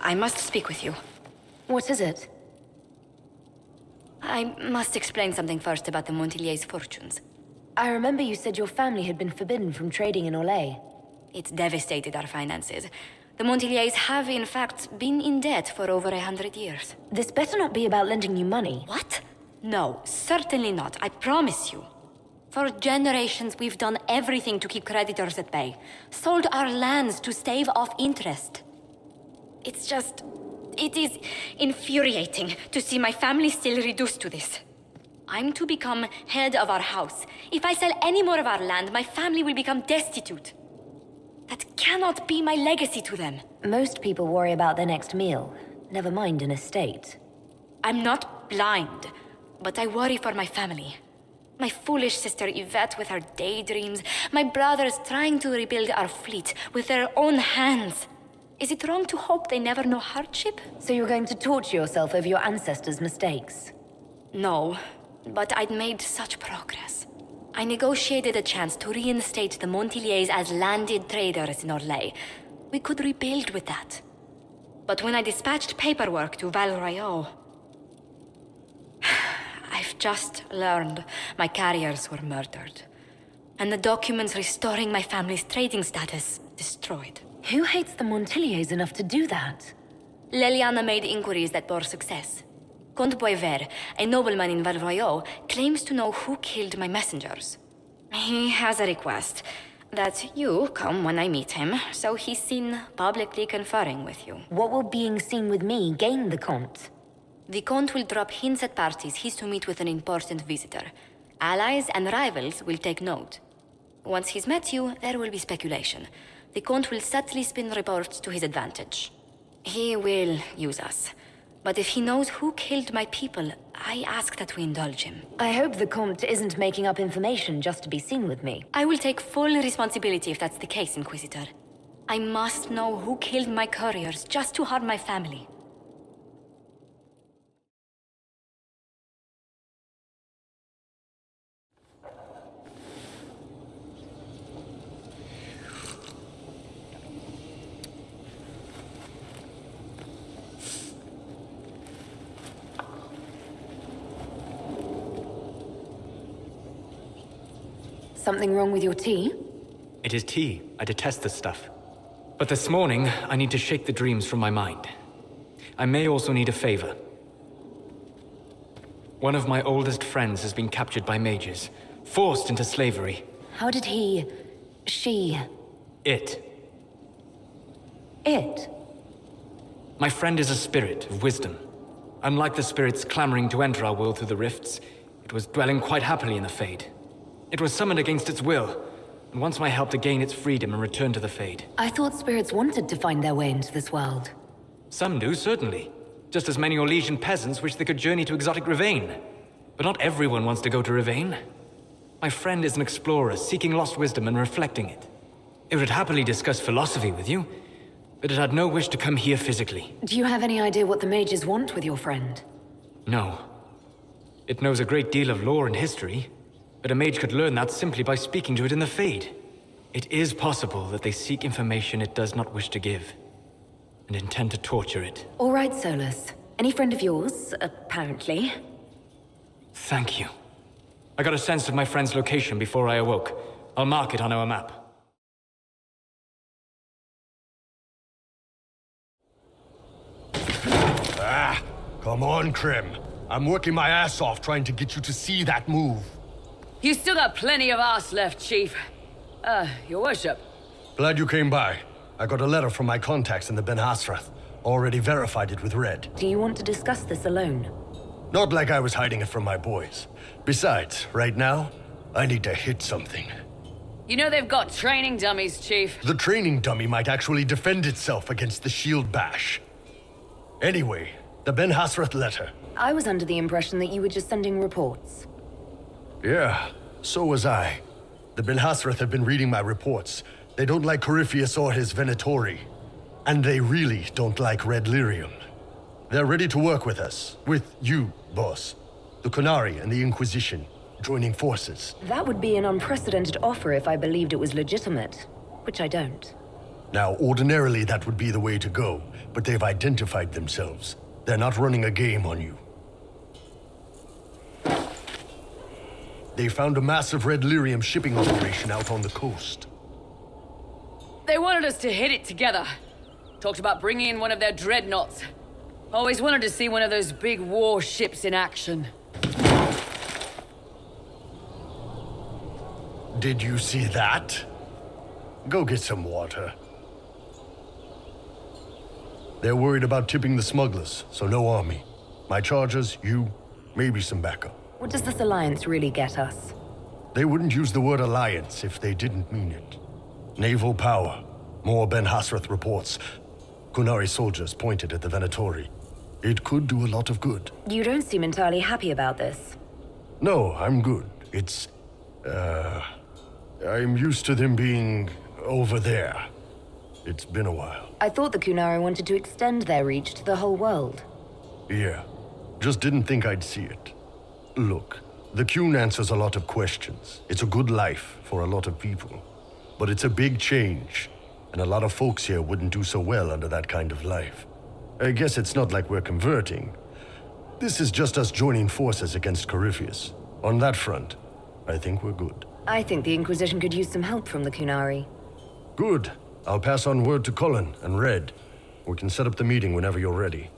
I must speak with you. What is it? I must explain something first about the Montillier's fortunes. I remember you said your family had been forbidden from trading in Orlais. It's devastated our finances. The Montillier's have, in fact, been in debt for over 100 years. This better not be about lending you money. What? No, certainly not. I promise you. For generations, we've done everything to keep creditors at bay. Sold our lands to stave off interest. It's just... it is infuriating to see my family still reduced to this. I'm to become head of our house. If I sell any more of our land, my family will become destitute. That cannot be my legacy to them. Most people worry about their next meal, never mind an estate. I'm not blind, but I worry for my family. My foolish sister Yvette with her daydreams, my brothers trying to rebuild our fleet with their own hands. Is it wrong to hope they never know hardship? So you're going to torture yourself over your ancestors' mistakes? No, but I'd made such progress. I negotiated a chance to reinstate the Montillier's as landed traders in Orlais. We could rebuild with that. But when I dispatched paperwork to Val Royeaux, I've just learned my carriers were murdered. And the documents restoring my family's trading status destroyed. Who hates the Montillier's enough to do that? Leliana made inquiries that bore success. Comte Boisvert, a nobleman in Val Royeaux, claims to know who killed my messengers. He has a request that you come when I meet him, so he's seen publicly conferring with you. What will being seen with me gain the Comte? The Comte will drop hints at parties he's to meet with an important visitor. Allies and rivals will take note. Once he's met you, there will be speculation. The Comte will subtly spin reports to his advantage. He will use us. But if he knows who killed my people, I ask that we indulge him. I hope the Comte isn't making up information just to be seen with me. I will take full responsibility if that's the case, Inquisitor. I must know who killed my couriers just to harm my family. Something wrong with your tea? It is tea. I detest this stuff. But this morning, I need to shake the dreams from my mind. I may also need a favor. One of my oldest friends has been captured by mages, forced into slavery. How did he... she... It. My friend is a spirit of wisdom. Unlike the spirits clamoring to enter our world through the rifts, it was dwelling quite happily in the Fade. It was summoned against its will, and wants my help to gain its freedom and return to the Fade. I thought spirits wanted to find their way into this world. Some do, certainly. Just as many Orlesian peasants wish they could journey to exotic Rivain. But not everyone wants to go to Rivain. My friend is an explorer, seeking lost wisdom and reflecting it. It would happily discuss philosophy with you, but it had no wish to come here physically. Do you have any idea what the mages want with your friend? No. It knows a great deal of lore and history, but a mage could learn that simply by speaking to it in the Fade. It is possible that they seek information it does not wish to give, and intend to torture it. All right, Solus. Any friend of yours, apparently. Thank you. I got a sense of my friend's location before I awoke. I'll mark it on our map. Come on, Krim. I'm working my ass off trying to get you to see that move. You still got plenty of arse left, Chief. Your worship. Glad you came by. I got a letter from my contacts in the Ben Hasrath. Already verified it with Red. Do you want to discuss this alone? Not like I was hiding it from my boys. Besides, right now, I need to hit something. You know they've got training dummies, Chief. The training dummy might actually defend itself against the shield bash. Anyway, the Ben Hasrath letter. I was under the impression that you were just sending reports. Yeah, so was I. The Ben Hasrath have been reading my reports. They don't like Corypheus or his Venatori. And they really don't like Red Lyrium. They're ready to work with us. With you, boss. The Qunari and the Inquisition, joining forces. That would be an unprecedented offer if I believed it was legitimate, which I don't. Now, ordinarily that would be the way to go, but they've identified themselves. They're not running a game on you. They found a massive red lyrium shipping operation out on the coast. They wanted us to hit it together. Talked about bringing in one of their dreadnoughts. Always wanted to see one of those big warships in action. Did you see that? Go get some water. They're worried about tipping the smugglers, so no army. My charges, you, maybe some backup. What does this alliance really get us? They wouldn't use the word alliance if they didn't mean it. Naval power. More Ben Hasrath reports. Qunari soldiers pointed at the Venatori. It could do a lot of good. You don't seem entirely happy about this. No, I'm good. It's... I'm used to them being over there. It's been a while. I thought the Qunari wanted to extend their reach to the whole world. Yeah. Just didn't think I'd see it. Look, the Qun answers a lot of questions. It's a good life for a lot of people. But it's a big change, and a lot of folks here wouldn't do so well under that kind of life. I guess it's not like we're converting. This is just us joining forces against Corypheus. On that front, I think we're good. I think the Inquisition could use some help from the Qunari. Good. I'll pass on word to Cullen and Red. We can set up the meeting whenever you're ready.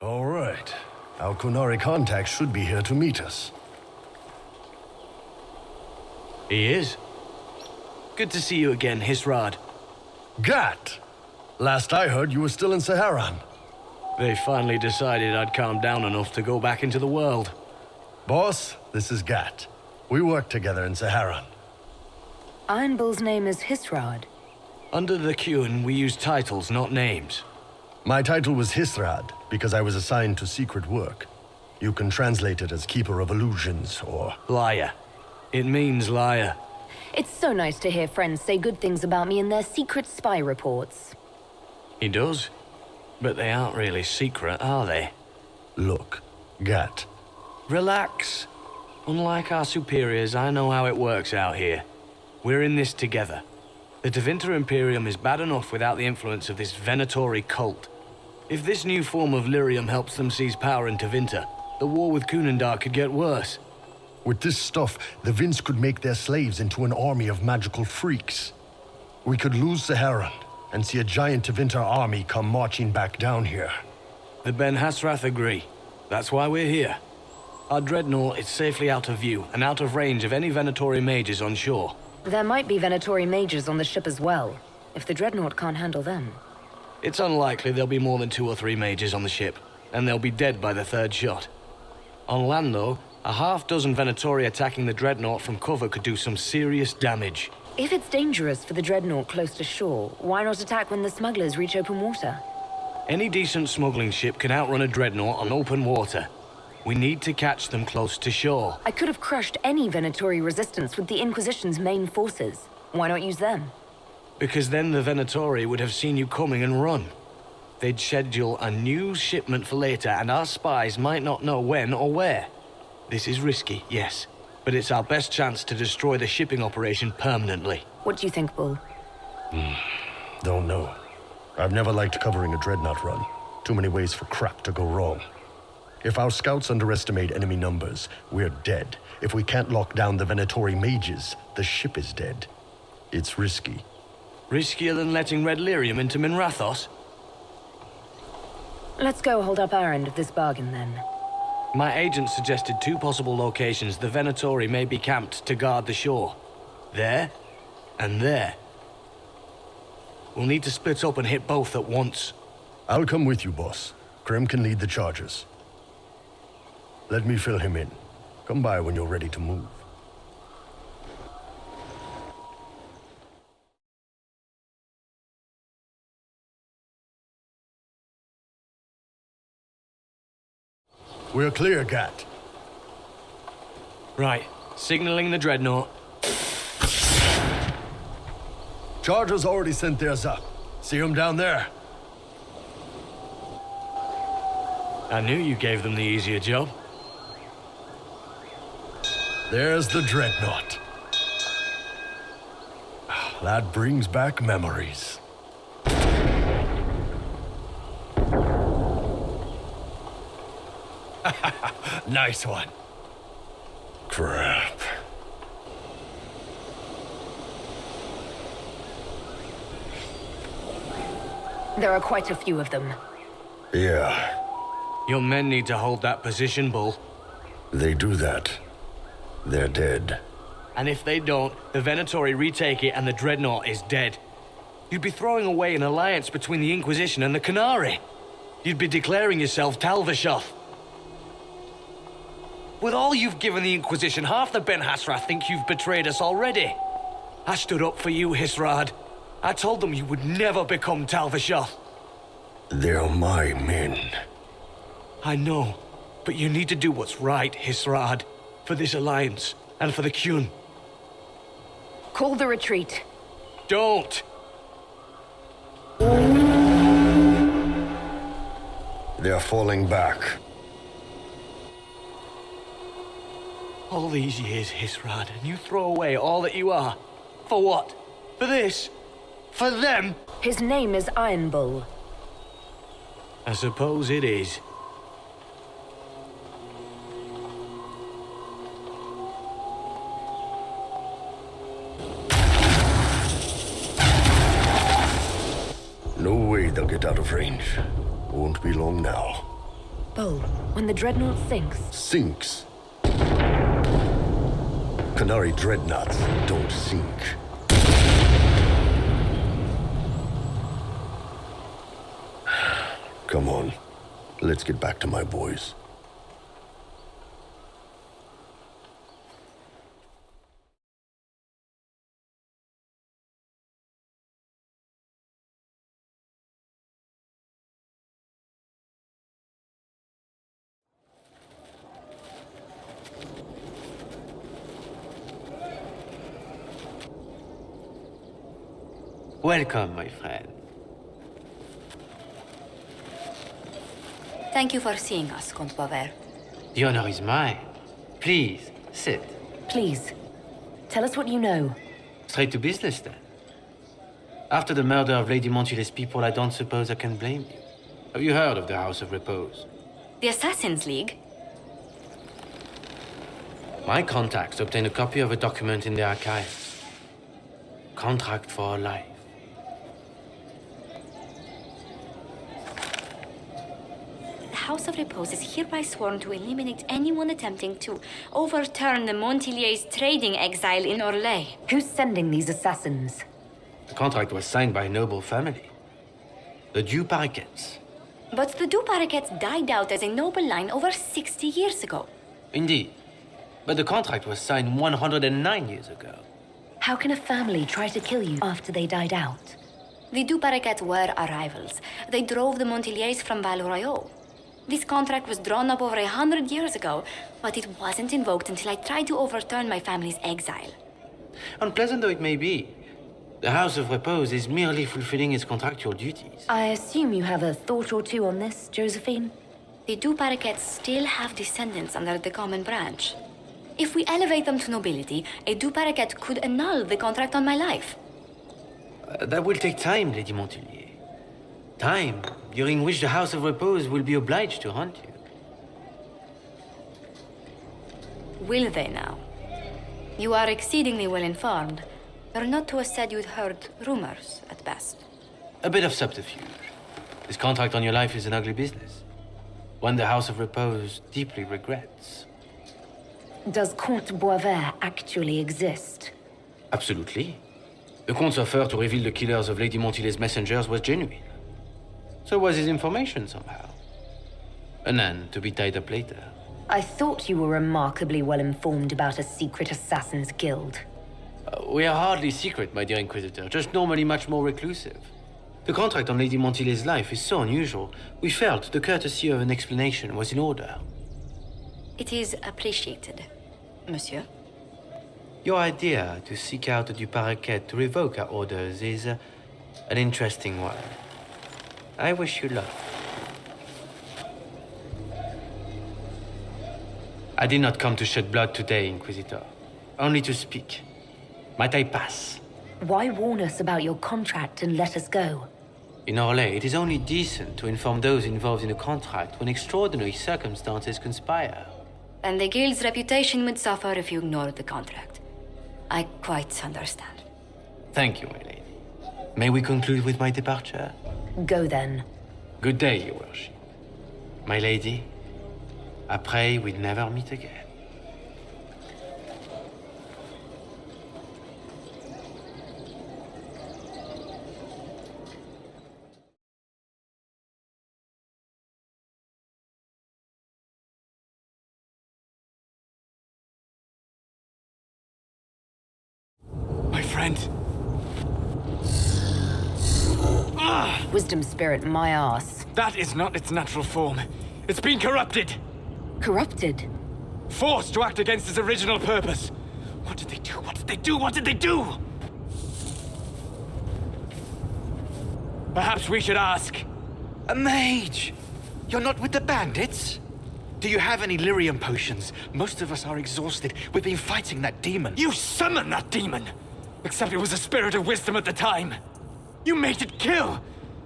All right. Our Qunari contact should be here to meet us. He is. Good to see you again, Hisrad. Gat! Last I heard, you were still in Saharan. They finally decided I'd calmed down enough to go back into the world. Boss, this is Gat. We worked together in Saharan. Iron Bull's name is Hisrad. Under the Qun, we use titles, not names. My title was Hisrad, because I was assigned to secret work. You can translate it as Keeper of Illusions, or... Liar. It means liar. It's so nice to hear friends say good things about me in their secret spy reports. He does. But they aren't really secret, are they? Look, Gat. Relax. Unlike our superiors, I know how it works out here. We're in this together. The Tevinter Imperium is bad enough without the influence of this Venatori cult. If this new form of lyrium helps them seize power in Tevinter, the war with Kunandar could get worse. With this stuff, the Vince could make their slaves into an army of magical freaks. We could lose Saharan and see a giant Tevinter army come marching back down here. The Ben Hasrath agree. That's why we're here. Our dreadnought is safely out of view and out of range of any Venatori mages on shore. There might be Venatori mages on the ship as well, if the dreadnought can't handle them. It's unlikely there'll be more than 2 or 3 mages on the ship, and they'll be dead by the 3rd shot. On land, though, a half-dozen Venatori attacking the dreadnought from cover could do some serious damage. If it's dangerous for the dreadnought close to shore, why not attack when the smugglers reach open water? Any decent smuggling ship can outrun a dreadnought on open water. We need to catch them close to shore. I could have crushed any Venatori resistance with the Inquisition's main forces. Why not use them? Because then the Venatori would have seen you coming and run. They'd schedule a new shipment for later, and our spies might not know when or where. This is risky, yes, but it's our best chance to destroy the shipping operation permanently. What do you think, Bull? Don't know. I've never liked covering a dreadnought run. Too many ways for crap to go wrong. If our scouts underestimate enemy numbers, we're dead. If we can't lock down the Venatori mages, the ship is dead. It's risky. Riskier than letting Red Lyrium into Minrathos? Let's go hold up our end of this bargain, then. My agent suggested 2 possible locations the Venatori may be camped to guard the shore. There, and there. We'll need to split up and hit both at once. I'll come with you, boss. Krem can lead the charges. Let me fill him in. Come by when you're ready to move. We're clear, Gat. Right, signaling the dreadnought. Chargers already sent theirs up. See him down there? I knew you gave them the easier job. There's the dreadnought. That brings back memories. Nice one. Crap. There are quite a few of them. Yeah, Your men need to hold that position, Bull. they do that. They're dead. And if they don't, the Venatori retake it and the Dreadnought is dead. You'd be throwing away an alliance between the Inquisition and the Canary. You'd be declaring yourself Talvishoth. With all you've given the Inquisition, half the Ben Hasra think you've betrayed us already. I stood up for you, Hisrad. I told them you would never become Talvishoth. They're my men. I know, but you need to do what's right, Hisrad. For this alliance, and for the Qun. Call the retreat. Don't! They're falling back. All these years, Hisrad, and you throw away all that you are. For what? For this? For them? His name is Iron Bull. I suppose it is. No way they'll get out of range. Won't be long now. Bull, when the dreadnought sinks, Sinks. Canary dreadnoughts don't sink. Come on. Let's get back to my boys. Welcome, my friend. Thank you for seeing us, Comte Bover. The honor is mine. Please, sit. please, tell us what you know. Straight to business, then. After the murder of Lady Montile's people, I don't suppose I can blame you. Have you heard of the House of Repose? The Assassin's League? My contacts obtained a copy of a document in the archives. Contract for life. The House of Repose is hereby sworn to eliminate anyone attempting to overturn the Montiliers' trading exile in Orlais. Who's sending these assassins? The contract was signed by a noble family. The Du Paraquets. But the Du Paraquets died out as a noble line over 60 years ago. Indeed. But the contract was signed 109 years ago. How can a family try to kill you after they died out? The Du Paraquets were our rivals. They drove the Montiliers from Val Royaux. This contract was drawn up over 100 years ago, but it wasn't invoked until I tried to overturn my family's exile. Unpleasant though it may be, the House of Repose is merely fulfilling its contractual duties. I assume you have a thought or two on this, Josephine? The Du Paraquets still have descendants under the common branch. If we elevate them to nobility, a Du Paraquet could annul the contract on my life. That will take time, Lady Montilier. Time during which the House of Repose will be obliged to hunt you. Will they now? You are exceedingly well informed. You're not to have said you'd heard rumors, at best. A bit of subterfuge. This contract on your life is an ugly business. One the House of Repose deeply regrets. Does Comte Boisvert actually exist? Absolutely. The Comte's offer to reveal the killers of Lady Montile's messengers was genuine. So was his information somehow. An end to be tied up later. I thought you were remarkably well informed about a secret assassins guild. We are hardly secret, my dear Inquisitor, just normally much more reclusive. The contract on Lady Montile's life is so unusual, we felt the courtesy of an explanation was in order. It is appreciated, monsieur. Your idea to seek out the Du Paraquet to revoke our orders is An interesting one. I wish you luck. I did not come to shed blood today, Inquisitor. Only to speak. Might I pass? Why warn us about your contract and let us go? In Orlais, it is only decent to inform those involved in a contract when extraordinary circumstances conspire. And the guild's reputation would suffer if you ignored the contract. I quite understand. Thank you, my lady. May we conclude with my departure? Go then. Good day, your worship. My lady, I pray we'd never meet again. My friend. Wisdom spirit, my ass. That is not its natural form. It's been corrupted. Corrupted? Forced to act against its original purpose. What did they do? What did they do? What did they do? Perhaps we should ask. A mage! You're not with the bandits? Do you have any lyrium potions? Most of us are exhausted. We've been fighting that demon. You summoned that demon! Except it was a spirit of wisdom at the time. You made it kill!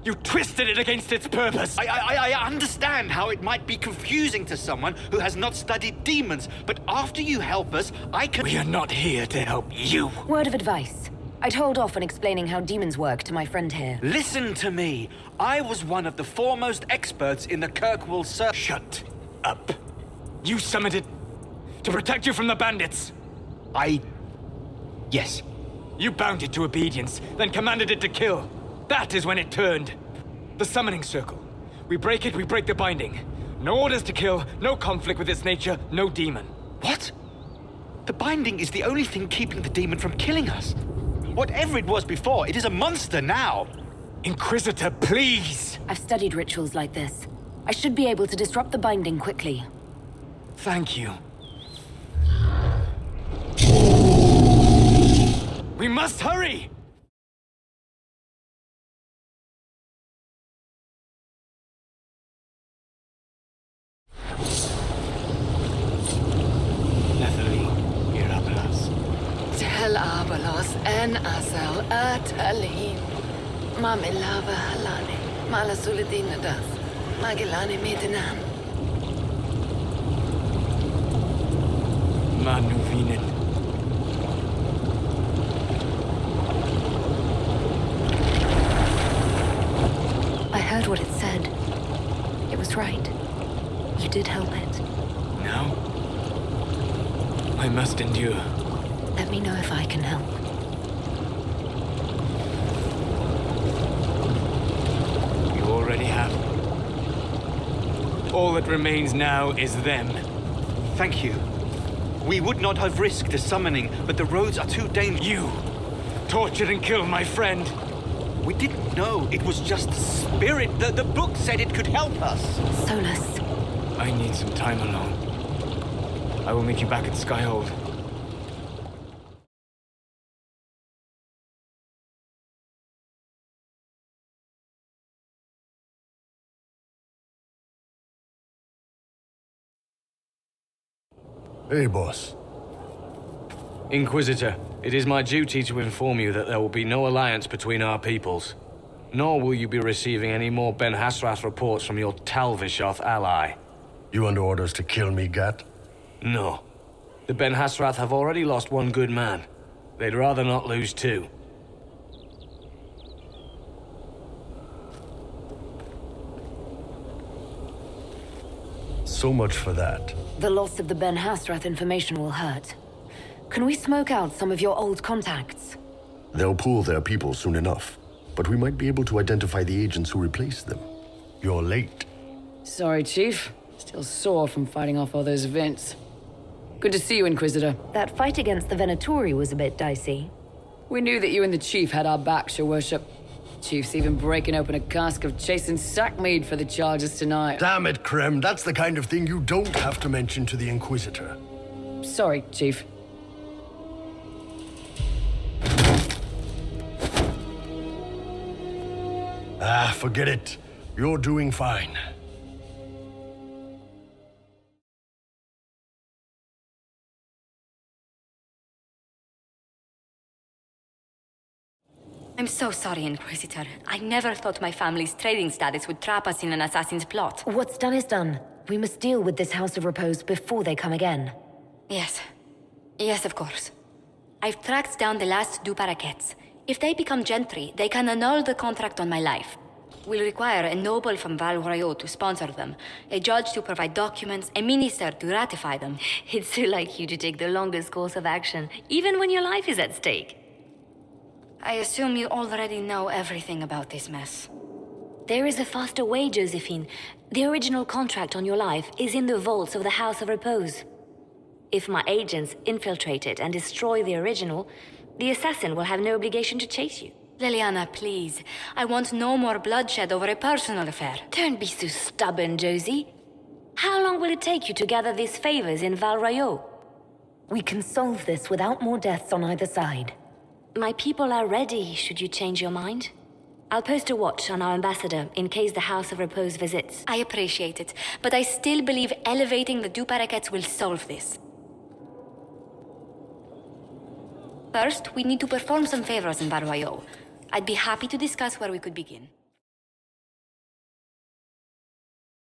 You twisted it against its purpose! I understand how it might be confusing to someone who has not studied demons, but after you help us, I can— We are not here to help you. Word of advice. I'd hold off on explaining how demons work to my friend here. Listen to me. I was one of the foremost experts in the Kirkwall Circle. Shut up. You summoned it to protect you from the bandits. Yes. You bound it to obedience, then commanded it to kill. That is when it turned. The summoning circle. We break it, we break the binding. No orders to kill, no conflict with its nature, no demon. What? The binding is the only thing keeping the demon from killing us. Whatever it was before, it is a monster now. Inquisitor, please! I've studied rituals like this. I should be able to disrupt the binding quickly. Thank you. We must hurry! Tel Abalos en Asel Atalim. Mamilava Halani. Malasuladina das. Magilani Medinan. Manuvinen. I heard what it said. It was right. You did help it. Now, I must endure. Let me know if I can help. You already have. All that remains now is them. Thank you. We would not have risked the summoning, but the roads are too dangerous. You tortured and killed my friend. We didn't know it was just a spirit. The book said it could help us. Solus. I need some time alone. I will meet you back at Skyhold. Hey, boss. Inquisitor, it is my duty to inform you that there will be no alliance between our peoples. Nor will you be receiving any more Ben Hasrath reports from your Talvishoth ally. You under orders to kill me, Gat? No. The Ben Hasrath have already lost one good man. They'd rather not lose two. So much for that. The loss of the Ben Hasrath information will hurt. Can we smoke out some of your old contacts? They'll pool their people soon enough, but we might be able to identify the agents who replaced them. You're late. Sorry, Chief. Still sore from fighting off all those events. Good to see you, Inquisitor. That fight against the Venatori was a bit dicey. We knew that you and the Chief had our backs, Your Worship. Chief's even breaking open a cask of chasing sackmead for the charges tonight. Damn it, Krem. That's the kind of thing you don't have to mention to the Inquisitor. Sorry, Chief. Ah, forget it. You're doing fine. I'm so sorry, Inquisitor. I never thought my family's trading status would trap us in an assassin's plot. What's done is done. We must deal with this House of Repose before they come again. Yes. Yes, of course. I've tracked down the last two paraquets. If they become gentry, they can annul the contract on my life. We'll require a noble from Val Royaux to sponsor them, a judge to provide documents, a minister to ratify them. It's so like you to take the longest course of action, even when your life is at stake. I assume you already know everything about this mess. There is a faster way, Josephine. The original contract on your life is in the vaults of the House of Repose. If my agents infiltrate it and destroy the original, the assassin will have no obligation to chase you. Liliana, please. I want no more bloodshed over a personal affair. Don't be so stubborn, Josie. How long will it take you to gather these favors in Val Royaux? We can solve this without more deaths on either side. My people are ready, should you change your mind. I'll post a watch on our ambassador in case the House of Repose visits. I appreciate it, but I still believe elevating the two paraquets will solve this. First, we need to perform some favors in Val Royaux. I'd be happy to discuss where we could begin.